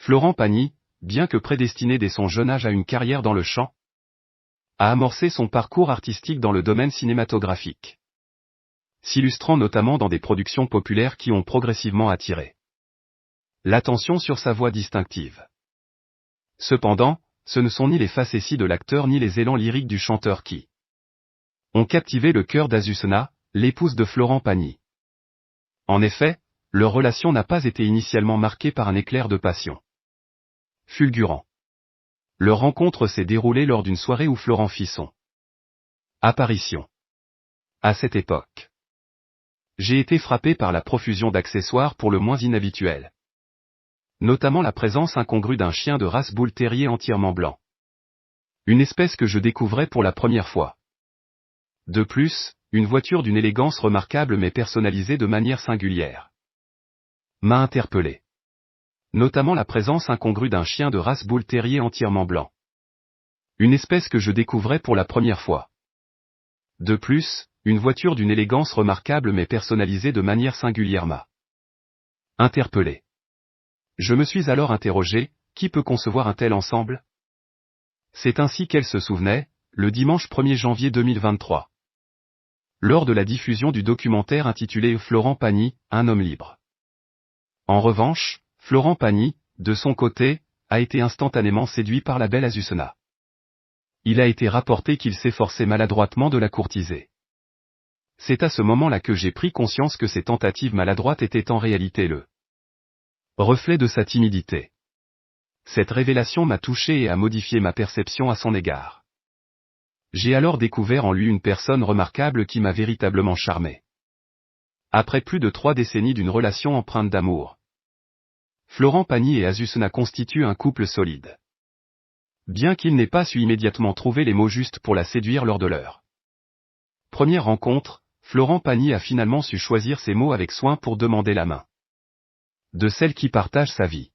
Florent Pagny, bien que prédestiné dès son jeune âge à une carrière dans le chant, a amorcé son parcours artistique dans le domaine cinématographique, s'illustrant notamment dans des productions populaires qui ont progressivement attiré l'attention sur sa voix distinctive. Cependant, ce ne sont ni les facéties de l'acteur ni les élans lyriques du chanteur qui ont captivé le cœur d'Azucena, l'épouse de Florent Pagny. En effet, leur relation n'a pas été initialement marquée par un éclair de passion fulgurant. Leur rencontre s'est déroulée lors d'une soirée où Florent fit son apparition. À cette époque, j'ai été frappé par la profusion d'accessoires pour le moins inhabituels, notamment la présence incongrue d'un chien de race Bull Terrier entièrement blanc. Une espèce que je découvrais pour la première fois. De plus, une voiture d'une élégance remarquable mais personnalisée de manière singulière m'a interpellé. Notamment la présence incongrue d'un chien de race Bull Terrier entièrement blanc. Une espèce que je découvrais pour la première fois. De plus, une voiture d'une élégance remarquable mais personnalisée de manière singulière m'a interpellé. Je me suis alors interrogé, qui peut concevoir un tel ensemble? C'est ainsi qu'elle se souvenait, le dimanche 1er janvier 2023. Lors de la diffusion du documentaire intitulé Florent Pagny, un homme libre. En revanche, Florent Pagny, de son côté, a été instantanément séduit par la belle Azucena. Il a été rapporté qu'il s'efforçait maladroitement de la courtiser. C'est à ce moment-là que j'ai pris conscience que ces tentatives maladroites étaient en réalité le reflet de sa timidité. Cette révélation m'a touché et a modifié ma perception à son égard. J'ai alors découvert en lui une personne remarquable qui m'a véritablement charmé. Après plus de 3 décennies d'une relation empreinte d'amour, Florent Pagny et Azucena constituent un couple solide. Bien qu'il n'ait pas su immédiatement trouver les mots justes pour la séduire lors de leur première rencontre, Florent Pagny a finalement su choisir ses mots avec soin pour demander la main de celle qui partage sa vie.